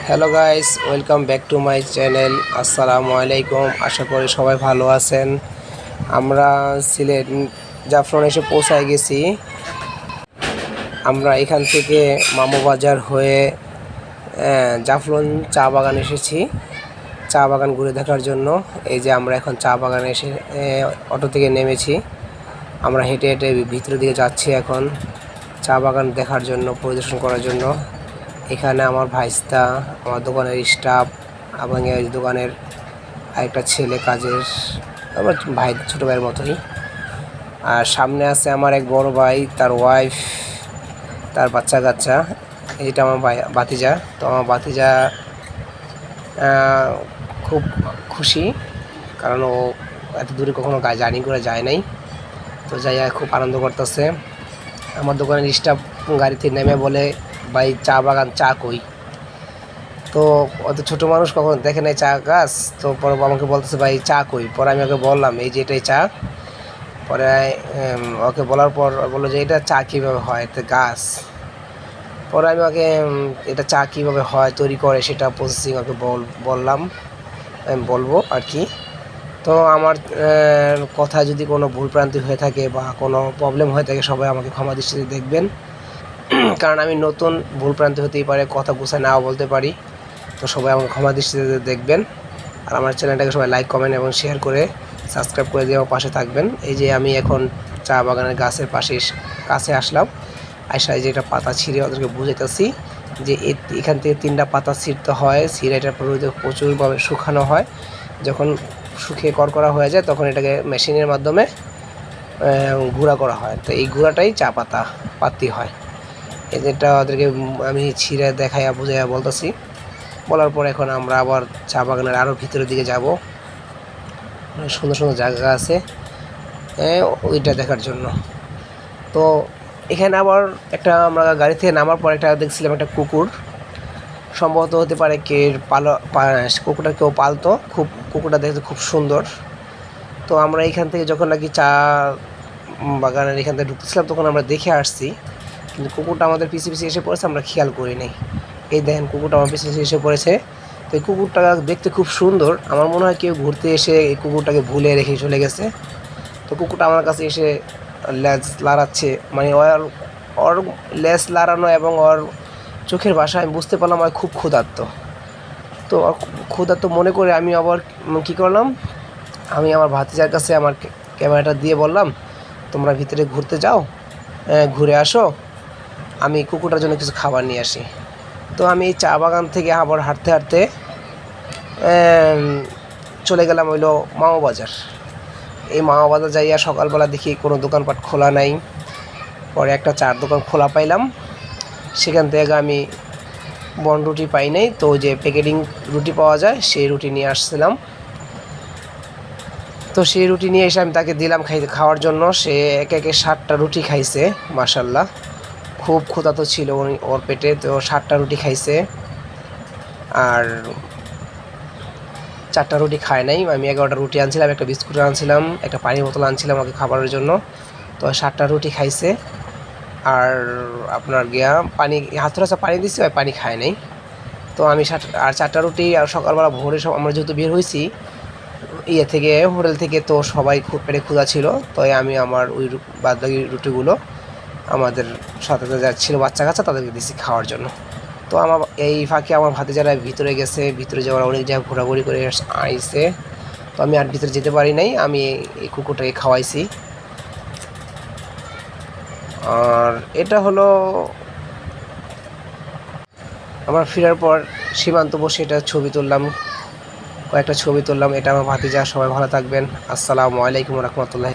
Hello guys, welcome back to my channel. আসসালামু আলাইকুম। আশা করি সবাই ভালো আছেন। আমরা সিলেট জাফলং এসে পৌঁছায় গেছি। আমরা এখান থেকে মামু বাজার হয়ে জাফলং চা বাগান এসেছি, চা বাগান ঘুরে দেখার জন্য। এই যে আমরা এখন চা বাগানে এসে অটো থেকে নেমেছি। আমরা হেঁটে হেঁটে ভিতরের দিকে যাচ্ছি এখন চা বাগান দেখার জন্য, পরিদর্শন করার জন্য। এখানে আমার ভাইস্তা, আমার দোকানের স্টাফ এবং এই দোকানের আরেকটা ছেলে কাজের, আমার ভাই, ছোটো ভাইয়ের মতোই। আর সামনে আছে আমার এক বড় ভাই, তার ওয়াইফ, তার বাচ্চা কাচ্চা। এইটা আমার ভাতিজা। তো আমার ভাতিজা খুব খুশি, কারণ ও এত দূরে কখনো জার্নি করে যায় নাই। তো যাইয়া খুব আনন্দ করতেছে। আমার দোকানের স্টাফ গাড়িতে নেমে বলে, ভাই চা বাগান, চা কই? তো অত ছোটো মানুষ কখনো দেখে নাই চা গাছ। তো পরে আমাকে বলতেছে, ভাই চা কই? পরে আমি ওকে বললাম এই যে এটাই চা। পরে ওকে বলার পর বললো যে এটা চা কীভাবে হয়, এটা গাছ। পরে আমি ওকে এটা চা কীভাবে হয়, তৈরি করে, সেটা প্রসেসিং ওকে বললাম, আমি বলবো আর কি। তো আমার কথা যদি কোনো ভুলভ্রান্তি হয়ে থাকে বা কোনো প্রবলেম হয়ে থাকে, সবাই আমাকে ক্ষমা দৃষ্টিতে দেখবেন। কারণ আমি নতুন, ভুলভ্রান্তি হতেই পারে, কথা গুছায় নাও বলতে পারি। তো সবাই আমাকে ক্ষমা দৃষ্টিতে দেখবেন। আর আমার চ্যানেলটাকে সবাই লাইক, কমেন্ট এবং শেয়ার করে সাবস্ক্রাইব করে দিয়ে আমার পাশে থাকবেন। এই যে আমি এখন চা বাগানের গাছের কাছে আসলাম। আয়সা এই যে এটা পাতা ছিঁড়ে ওদেরকে বুঝাইতেছি যে এখান থেকে 3টা পাতা ছিঁড়তে হয়। ছিঁড়ে এটা প্রচুরভাবে শুকানো হয়। যখন শুকিয়ে করকরা হয়ে যায়, তখন এটাকে মেশিনের মাধ্যমে গুঁড়া করা হয়। তো এই গুঁড়াটাই চা পাতি হয়। এটা ওদেরকে আমি ছিঁড়ে দেখাইয়া বুঝাইয়া বলতেছি। বলার পর এখন আমরা আবার চা বাগানের আরও ভিতরের দিকে যাব। সুন্দর সুন্দর জায়গা আছে ওইটা দেখার জন্য। তো এখানে আবার আমরা গাড়ি থেকে নামার পর দেখছিলাম একটা কুকুর, সম্ভবত হতে পারে কুকুরটা কেউ পালতো। কুকুরটা দেখতে খুব সুন্দর। তো আমরা এখান থেকে যখন নাকি চা বাগানের এখান থেকে ঢুকতেছিলাম, তখন আমরা দেখে আসছি, কিন্তু কুকুরটা আমাদের পিছিয়ে পিছিয়ে এসে পড়েছে, আমরা খেয়াল করি নাই। এই দেখেন, কুকুরটা আমার পিছিয়ে পিছিয়ে এসে পড়েছে। তো এই কুকুরটা দেখতে খুব সুন্দর। আমার মনে হয় কেউ ঘুরতে এসে এই কুকুরটাকে ভুলে রেখে চলে গেছে। তো কুকুরটা আমার কাছে এসে লেজ লাড়াচ্ছে, মানে ওর লেজ লাড়ানো এবং ওর চোখের ভাষা আমি বুঝতে পারলাম আর খুব ক্ষুধার্ত। তো ক্ষুধার্ত মনে করে আমি আবার কী করলাম, আমি আমার ভাতিজার কাছে আমার ক্যামেরাটা দিয়ে বললাম, তোমরা ভিতরে ঘুরতে যাও, ঘুরে আসো, আমি কুকুরটার জন্য কিছু খাবার নিয়ে আসি। তো আমি এই চা বাগান থেকে আবার হাঁটতে হাঁটতে চলে গেলাম হইলো মামা বাজার। এই মামা বাজার যাইয়া সকালবেলা দেখি কোনো দোকানপাট খোলা নাই। পরে একটা চার দোকান খোলা পাইলাম। সেখান থেকে আমি বন রুটি পাই নাই, তো যে প্যাকেটিং রুটি পাওয়া যায় সেই রুটি নিয়ে আসছিলাম। তো সেই রুটি নিয়ে এসে আমি তাকে দিলাম খাওয়ার জন্য। সে একে 7টা রুটি খাইছে। মাশাল্লাহ, খুব ক্ষুধার্ত ছিল ওর পেটে। তো 7টা রুটি খাইছে, আর 4টা রুটি খায় নাই। আমি 11টা রুটি আনছিলাম, একটা বিস্কুট আনছিলাম, একটা পানির বোতল আনছিলাম ওকে খাবারের জন্য। তো 7টা রুটি খাইছে। আর আপনার পানি, হাতটা পানি দিচ্ছি, পানি খায় নাই। তো আমি 4টা রুটি, আর সকালবেলা ভোরে সব আমরা যেহেতু বের হয়েছি হোটেল থেকে, তো সবাই খুব পেটে ক্ষুধা ছিল। তো আমি আমার ওই বাদবাকি রুটিগুলো আমাদের সাথে যা ছিল বাচ্চা কাচ্চা, তাদেরকে দিচ্ছি খাওয়ার জন্য। তো আমার এই ফাঁকে আমার ভাতিজারা ভিতরে গেছে, ভিতরে যাওয়ার অনেক জায়গায় ঘোরাঘুরি করে আইছে। তো আমি আর ভিতরে যেতে পারি নাই, আমি এই কুকুরটাকে খাওয়াইছি। আর এটা হলো আমার ফেরার পর সীমান্ত বসে এটা কয়েকটা ছবি তুললাম। এটা আমার ভাতিজা। সবাই ভালো থাকবেন। আসসালামু আলাইকুম রহমতুল্লাহ।